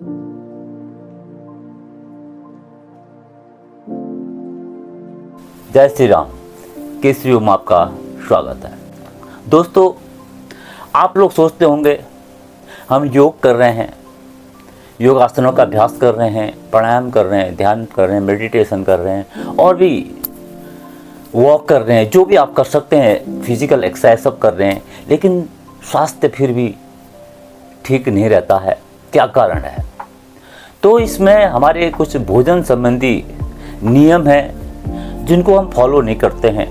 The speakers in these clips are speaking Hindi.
जय श्री राम। केसरी में आपका स्वागत है। दोस्तों, आप लोग सोचते होंगे हम योग कर रहे हैं, योगासनों का अभ्यास कर रहे हैं, प्राणायाम कर रहे हैं, ध्यान कर रहे हैं, मेडिटेशन कर रहे हैं और भी वॉक कर रहे हैं, जो भी आप कर सकते हैं, फिजिकल एक्सरसाइज सब कर रहे हैं, लेकिन स्वास्थ्य फिर भी ठीक नहीं रहता है। क्या कारण है? तो इसमें हमारे कुछ भोजन संबंधी नियम हैं जिनको हम फॉलो नहीं करते हैं,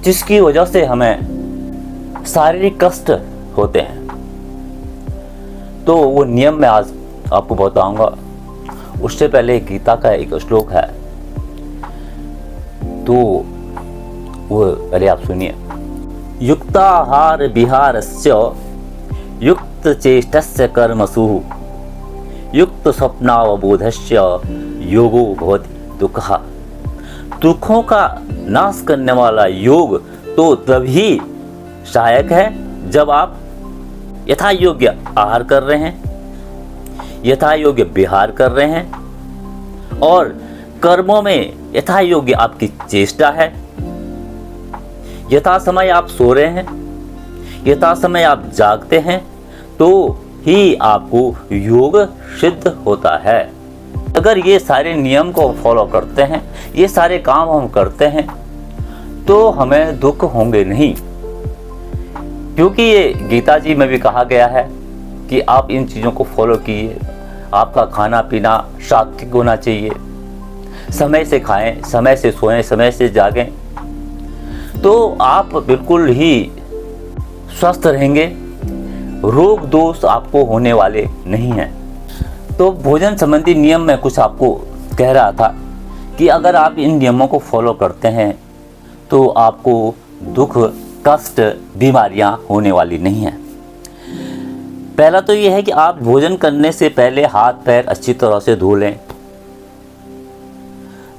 जिसकी वजह से हमें शारीरिक कष्ट होते हैं। तो वो नियम मैं आज आपको बताऊंगा। उससे पहले गीता का एक श्लोक है, तो वो पहले आप सुनिए। युक्ताहार विहारस्य युक्त चेष्टस्य कर्मसु युक्त स्वप्नावबोधस्य योगो भवति दुःखः। दुखों का नाश करने वाला योग तो तभी सहायक है जब आप यथा योग्य आहार कर रहे हैं, यथा योग्य विहार कर रहे हैं और कर्मों में यथा योग्य आपकी चेष्टा है, यथा समय आप सो रहे हैं, यथा समय आप जागते हैं, तो ही आपको योग सिद्ध होता है। अगर ये सारे नियम को फॉलो करते हैं, ये सारे काम हम करते हैं, तो हमें दुख होंगे नहीं। क्योंकि ये गीता जी में भी कहा गया है कि आप इन चीज़ों को फॉलो कीजिए। आपका खाना पीना सात्विक होना चाहिए, समय से खाएं, समय से सोएं, समय से जागें, तो आप बिल्कुल ही स्वस्थ रहेंगे। रोग दोष आपको होने वाले नहीं हैं। तो भोजन संबंधी नियम में कुछ आपको कह रहा था कि अगर आप इन नियमों को फॉलो करते हैं तो आपको दुख, कष्ट, बीमारियां होने वाली नहीं हैं। पहला तो ये है कि आप भोजन करने से पहले हाथ पैर अच्छी तरह से धो लें।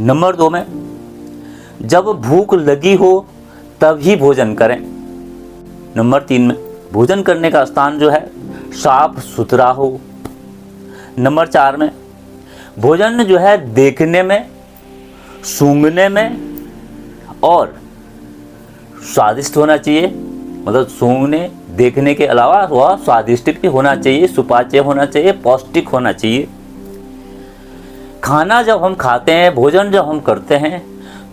नंबर 2 में, जब भूख लगी हो तब ही भोजन करें। नंबर 3 में, भोजन करने का स्थान जो है साफ सुथरा हो। नंबर 4 में, भोजन जो है देखने में, सूंघने में और स्वादिष्ट होना चाहिए। मतलब सूंघने देखने के अलावा वह स्वादिष्ट भी होना चाहिए, सुपाच्य होना चाहिए, पौष्टिक होना चाहिए। खाना जब हम खाते हैं, भोजन जब हम करते हैं,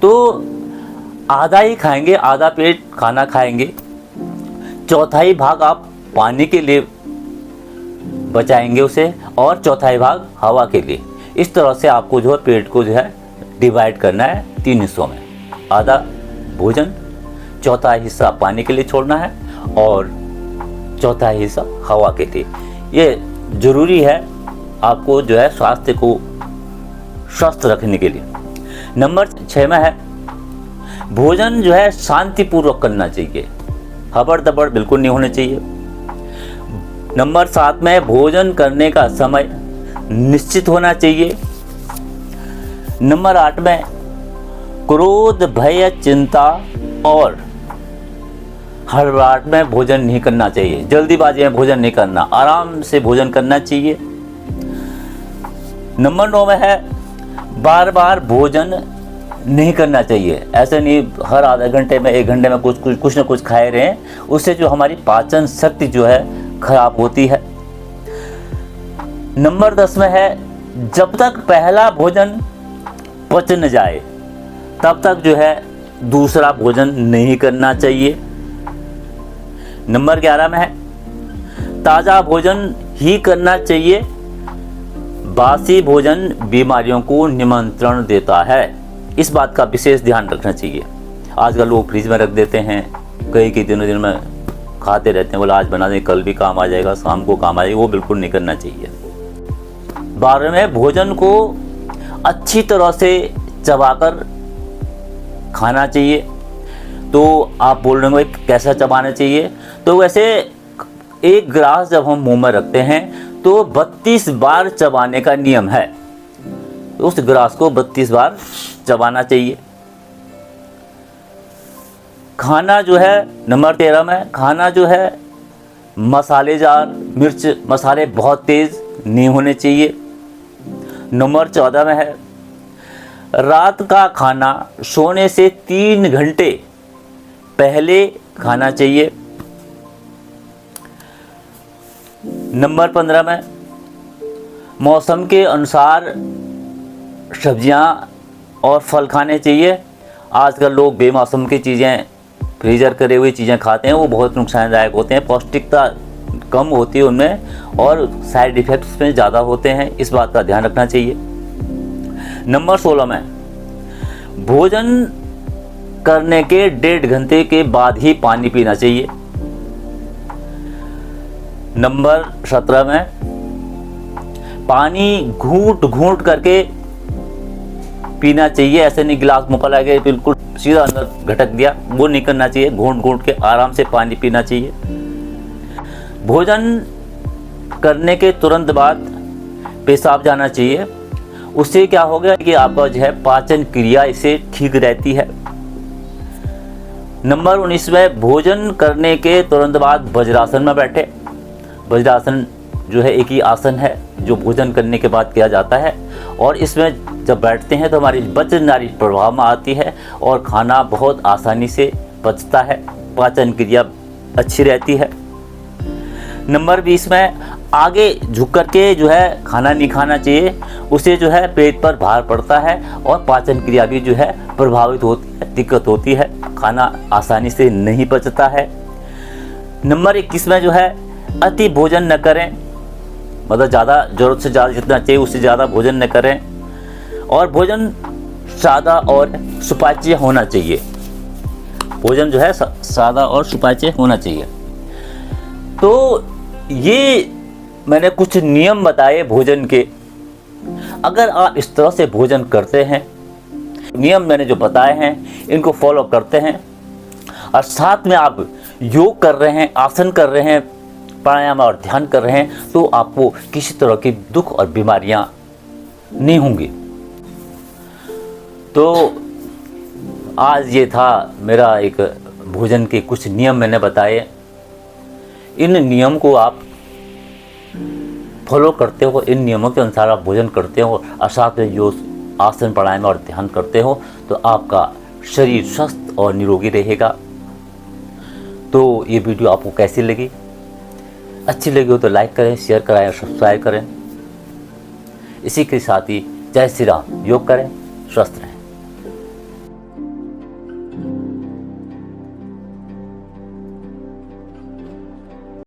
तो आधा ही खाएंगे, आधा पेट खाना खाएंगे, चौथाई भाग आप पानी के लिए बचाएंगे उसे और चौथाई भाग हवा के लिए। इस तरह से आपको जो है पेट को जो है डिवाइड करना है 3 हिस्सों में। आधा भोजन, चौथा हिस्सा पानी के लिए छोड़ना है और चौथा हिस्सा हवा के लिए। ये जरूरी है आपको जो है स्वास्थ्य को स्वस्थ रखने के लिए। नंबर 6 में है, भोजन जो है शांतिपूर्वक करना चाहिए, हबड़ दबड़ बिल्कुल नहीं होना चाहिए। नंबर 7 में, भोजन करने का समय निश्चित होना चाहिए। नंबर 8 में, क्रोध, भय, चिंता और हड़बड़ाहट में भोजन नहीं करना चाहिए। जल्दीबाजी में भोजन नहीं करना, आराम से भोजन करना चाहिए। नंबर 9 में है, बार बार भोजन नहीं करना चाहिए। ऐसे नहीं हर आधे घंटे में, 1 घंटे में कुछ ना कुछ खाए रहें, उससे जो हमारी पाचन शक्ति जो है खराब होती है। नंबर 10 में है, जब तक पहला भोजन पच न जाए तब तक जो है दूसरा भोजन नहीं करना चाहिए। नंबर 11 में है, ताज़ा भोजन ही करना चाहिए। बासी भोजन बीमारियों को निमंत्रण देता है। इस बात का विशेष ध्यान रखना चाहिए। आजकल लोग फ्रिज में रख देते हैं, कई दिनों दिन में खाते रहते हैं, बोला आज बना दें, कल भी काम आ जाएगा, शाम को काम आ जाएगा। वो बिल्कुल नहीं करना चाहिए। 12 में, भोजन को अच्छी तरह से चबाकर खाना चाहिए। तो आप बोल रहे हो कैसा चबाना चाहिए? तो वैसे एक ग्रास जब हम मुंह में रखते हैं तो 32 बार चबाने का नियम है। तो उस ग्रास को 32 बार चबाना चाहिए। खाना जो है नंबर 13 में, खाना जो है मसालेदार, मिर्च मसाले बहुत तेज़ नहीं होने चाहिए। नंबर 14 में है, रात का खाना सोने से 3 घंटे पहले खाना चाहिए। नंबर 15 में, मौसम के अनुसार सब्जियां और फल खाने चाहिए। आजकल लोग बेमौसम की चीज़ें, फ्रीजर करे हुए चीज़ें खाते हैं, वो बहुत नुकसानदायक होते हैं। पौष्टिकता कम होती है उनमें और साइड इफ़ेक्ट्स उसमें ज़्यादा होते हैं, इस बात का ध्यान रखना चाहिए। नंबर 16 में, भोजन करने के 1.5 घंटे के बाद ही पानी पीना चाहिए। नंबर 17 में, पानी घूंट घूंट करके पीना चाहिए। ऐसे नहीं गिलास मुँह पर लगे बिल्कुल सीधा अंदर घटक दिया, वो नहीं करना चाहिए। घूंट घूंट के आराम से पानी पीना चाहिए। भोजन करने के तुरंत बाद पेशाब जाना चाहिए। उससे क्या होगा कि आपका जो है पाचन क्रिया इससे ठीक रहती है। नंबर 19 में, भोजन करने के तुरंत बाद वज्रासन में बैठे। वज्रासन जो है एक ही आसन है जो भोजन करने के बाद किया जाता है, और इसमें जब बैठते हैं तो हमारी वज्र नाड़ी प्रभाव में आती है और खाना बहुत आसानी से पचता है, पाचन क्रिया अच्छी रहती है। नंबर 20 में, आगे झुक करके जो है खाना नहीं खाना चाहिए। उससे जो है पेट पर भार पड़ता है और पाचन क्रिया भी जो है प्रभावित होती है, दिक्कत होती है, खाना आसानी से नहीं पचता है। नंबर 21 में जो है, अति भोजन न करें, मतलब ज़्यादा, ज़रूरत से ज़्यादा जितना चाहिए उससे ज़्यादा भोजन न करें, और भोजन सादा और सुपाच्य होना चाहिए। भोजन जो है सादा और सुपाच्य होना चाहिए। तो ये मैंने कुछ नियम बताए भोजन के। अगर आप इस तरह से भोजन करते हैं, नियम मैंने जो बताए हैं इनको फॉलो करते हैं, और साथ में आप योग कर रहे हैं, आसन कर रहे हैं, प्राणायाम और ध्यान कर रहे हैं, तो आपको किसी तरह की दुख और बीमारियां नहीं होंगी। तो आज ये था मेरा एक भोजन के कुछ नियम मैंने बताए। इन नियम को आप फॉलो करते हो, इन नियमों के अनुसार आप भोजन करते हो और साथ में जो आसन प्राणायाम और ध्यान करते हो, तो आपका शरीर स्वस्थ और निरोगी रहेगा। तो ये वीडियो आपको कैसी लगी? अच्छी लगी हो तो लाइक करें, शेयर करें और सब्सक्राइब करें। इसी के साथ ही जय श्री राम। योग करें, स्वस्थ रहें।